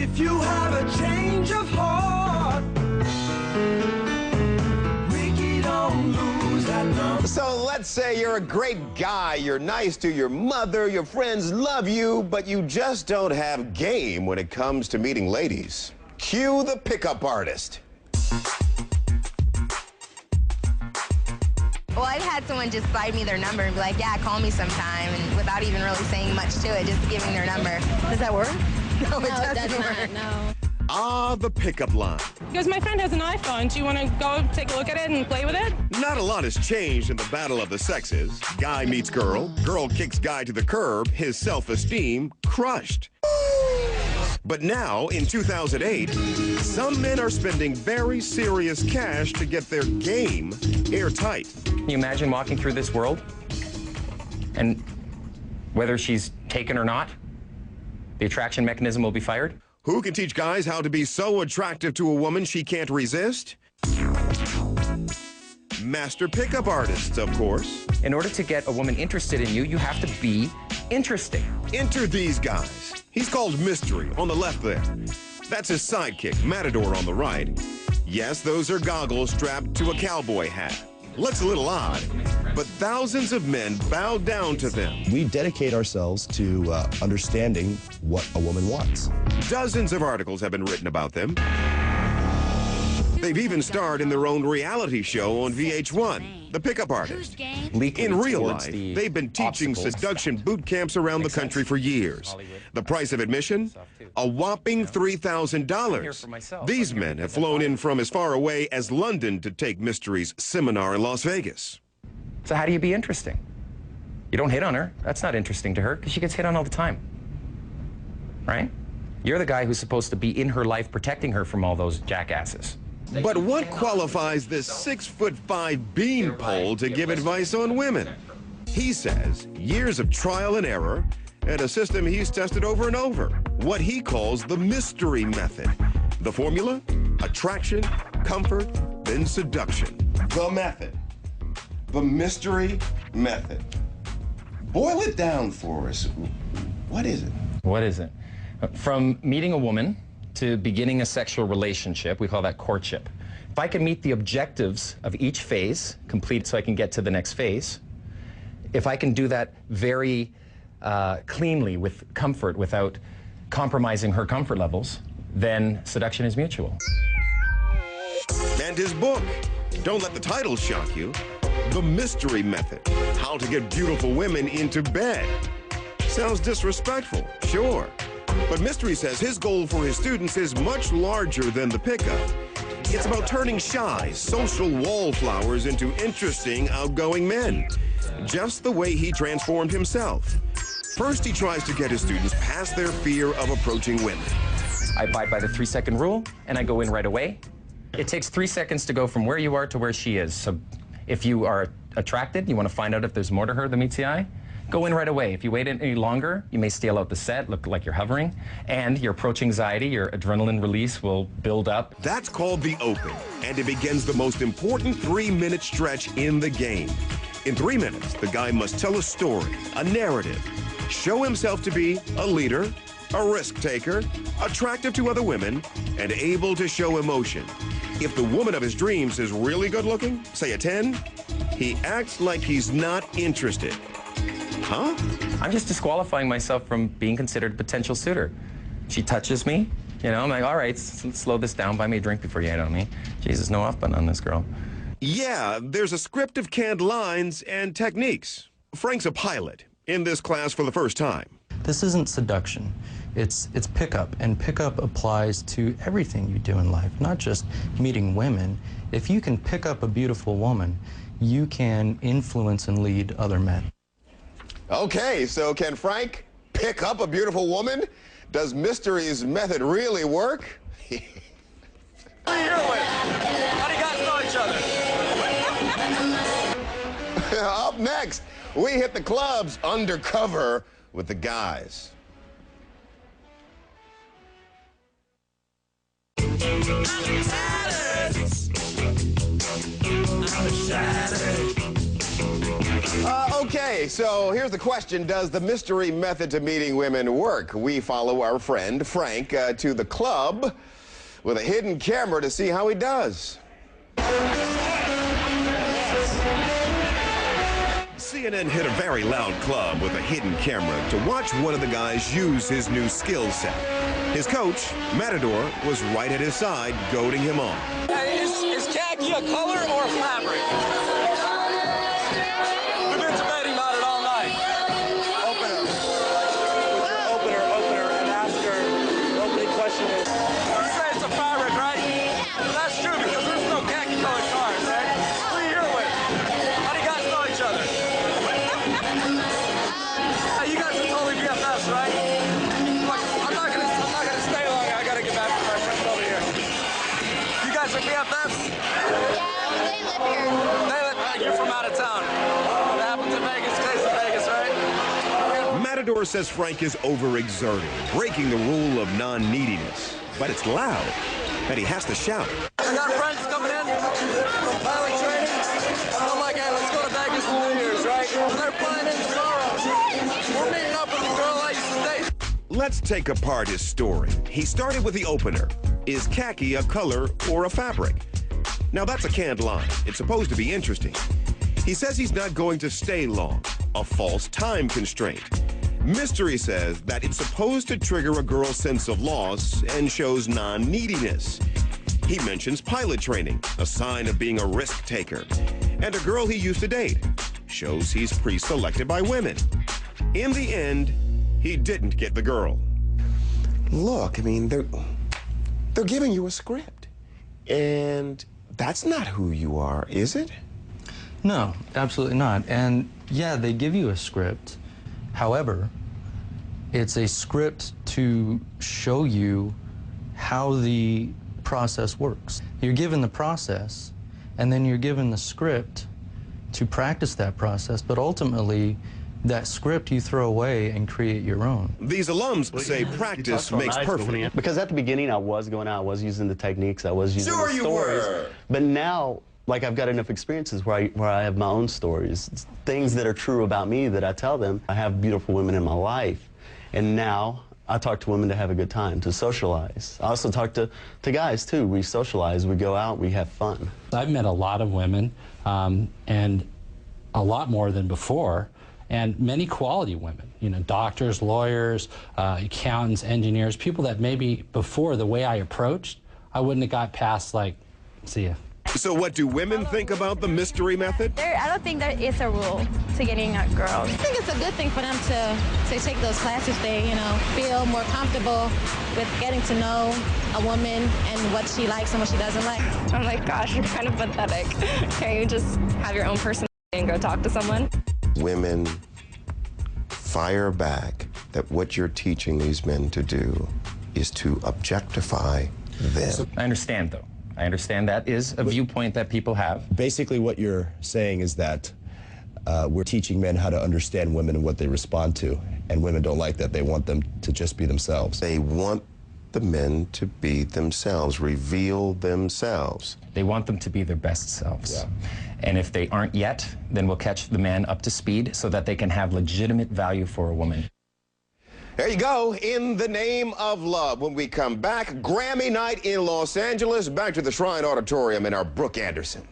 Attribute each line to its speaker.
Speaker 1: If you have a change of heart, Ricky, don't lose that number.
Speaker 2: So let's say you're a great guy, you're nice to your mother, your friends love you, but you just don't have game when it comes to meeting ladies. Cue the pickup artist.
Speaker 3: Well, I've had someone just slide me their number and be like, yeah, call me sometime, and without even really saying much to it, just giving their number. Does that work? No, it doesn't work.
Speaker 4: No.
Speaker 2: Ah, the pickup line.
Speaker 4: Because my friend has an iPhone. Do you want to go take a look at it and play with it?
Speaker 2: Not a lot has changed in the battle of the sexes. Guy meets girl, girl kicks guy to the curb, his self-esteem crushed. But now, in 2008, some men are spending very serious cash to get their game airtight.
Speaker 5: Can you imagine walking through this world and whether she's taken or not, the attraction mechanism will be fired?
Speaker 2: Who can teach guys how to be so attractive to a woman she can't resist? Master pickup artists, of course.
Speaker 5: In order to get a woman interested in you, you have to be interesting.
Speaker 2: Enter these guys. He's called Mystery on the left there. That's his sidekick, Matador, on the right. Yes, those are goggles strapped to a cowboy hat. Looks a little odd, but thousands of men bow down to them.
Speaker 6: We dedicate ourselves to understanding what a woman wants.
Speaker 2: Dozens of articles have been written about them. They've even starred in their own reality show on VH1, The Pickup Artist. In real life, they've been teaching seduction boot camps around the country for years. The price of admission? A whopping $3,000. These men have flown in from as far away as London to take Mystery's seminar in Las Vegas.
Speaker 5: So how do you be interesting? You don't hit on her. That's not interesting to her because she gets hit on all the time. Right? You're the guy who's supposed to be in her life protecting her from all those jackasses.
Speaker 2: But what qualifies this 6'5" beanpole to give advice on women? He says years of trial and error and a system he's tested over and over, what he calls the mystery method. The formula? Attraction, comfort, then seduction. The method. The mystery method. Boil it down for us. What is it?
Speaker 5: What is it? From meeting a woman to beginning a sexual relationship, we call that courtship. If I can meet the objectives of each phase, complete so I can get to the next phase, if I can do that very cleanly with comfort without compromising her comfort levels, then seduction is mutual.
Speaker 2: And his book, don't let the title shock you, The Mystery Method, How to Get Beautiful Women into Bed. Sounds disrespectful, sure. But Mystery says his goal for his students is much larger than the pickup. It's about turning shy, social wallflowers into interesting, outgoing men. Just the way he transformed himself. First, he tries to get his students past their fear of approaching women.
Speaker 5: I abide by the 3-second rule, and I go in right away. It takes 3 seconds to go from where you are to where she is. So if you are attracted, you want to find out if there's more to her than meets the eye, go in right away. If you wait any longer, you may stale out the set, look like you're hovering, and your approach anxiety, your adrenaline release will build up.
Speaker 2: That's called the open, and it begins the most important 3-minute stretch in the game. In 3 minutes, the guy must tell a story, a narrative, show himself to be a leader, a risk taker, attractive to other women, and able to show emotion. If the woman of his dreams is really good looking, say a 10, he acts like he's not interested. Huh?
Speaker 5: I'm just disqualifying myself from being considered a potential suitor. She touches me, you know, I'm like, all right, let's slow this down, buy me a drink before you hit on me. Jesus, no off button on this girl.
Speaker 2: Yeah, there's a script of canned lines and techniques. Frank's a pilot in this class for the first time.
Speaker 7: This isn't seduction. It's pickup, and pickup applies to everything you do in life, not just meeting women. If you can pick up a beautiful woman, you can influence and lead other men.
Speaker 2: Okay, so can Frank pick up a beautiful woman? Does Mystery's method really work?
Speaker 1: How do you guys know each other?
Speaker 2: Up next, we hit the clubs undercover with the guys. Okay, Okay, so here's the question. Does the mystery method to meeting women work? We follow our friend Frank to the club with a hidden camera to see how he does. CNN hit a very loud club with a hidden camera to watch one of the guys use his new skill set. His coach, Matador, was right at his side, goading him on.
Speaker 1: Is khaki a color or a fabric? We've been debating about it all night. Opener. With your opener, and ask her the opening question is, you say it's a fabric, right? Well, that's true because there's no khaki colored cars, right? Who are you here with? How do you guys know each other? Hey, you guys are totally BFFs, right? Look, I'm not gonna stay long. I gotta get back to my friends over here. You guys are BFFs?
Speaker 3: Yeah, they live here.
Speaker 1: You're from out of town. What happens in Vegas stays in Vegas, right?
Speaker 2: Matador says Frank is overexerting, breaking the rule of non-neediness. But it's loud, and he has to shout.
Speaker 1: I got friends coming in from pilot training. I'm like, hey, let's go to Vegas for New Year's, right? They're flying in tomorrow. We're meeting up with the girl I used to date.
Speaker 2: Let's take apart his story. He started with the opener. Is khaki a color or a fabric? Now that's a canned line. It's supposed to be interesting. He says he's not going to stay long, a false time constraint. Mystery says that it's supposed to trigger a girl's sense of loss and shows non-neediness. He mentions pilot training, a sign of being a risk taker. And a girl he used to date shows he's pre-selected by women. In the end, he didn't get the girl.
Speaker 8: Look, I mean, they're giving you a script. And that's not who you are, is it?
Speaker 7: No, absolutely not. And yeah, they give you a script. However, it's a script to show you how the process works. You're given the process, and then you're given the script to practice that process, but ultimately, that script you throw away and create your own.
Speaker 2: These alums say practice makes perfect.
Speaker 9: Because at the beginning, I was going out, I was using the techniques, I was using the stories.
Speaker 2: Were.
Speaker 9: But now, like, I've got enough experiences where I have my own stories, things that are true about me that I tell them. I have beautiful women in my life, and now I talk to women to have a good time, to socialize. I also talk to guys, too. We socialize, we go out, we have fun.
Speaker 10: I've met a lot of women, and a lot more than before, and many quality women, you know, doctors, lawyers, accountants, engineers, people that maybe before, the way I approached, I wouldn't have got past, like, see ya.
Speaker 2: So what do women think about the mystery method?
Speaker 3: I don't think there is a rule to getting a girl.
Speaker 4: I think it's a good thing for them to take those classes. They, you know, feel more comfortable with getting to know a woman and what she likes and what she doesn't like.
Speaker 3: Oh my gosh, you're kind of pathetic. Can't you just have your own person and go talk to someone?
Speaker 8: Women fire back that what you're teaching these men to do is to objectify them.
Speaker 5: I understand, though. I understand that is a viewpoint that people have.
Speaker 6: Basically, what you're saying is that we're teaching men how to understand women and what they respond to, and women don't like that. They want them to just be themselves.
Speaker 8: They want the men to be themselves, reveal themselves.
Speaker 5: They want them to be their best selves.
Speaker 6: Yeah.
Speaker 5: And if they aren't yet, then we'll catch the man up to speed so that they can have legitimate value for a woman.
Speaker 2: There you go, In the Name of Love. When we come back, Grammy night in Los Angeles. Back to the Shrine Auditorium in our Brooke Anderson.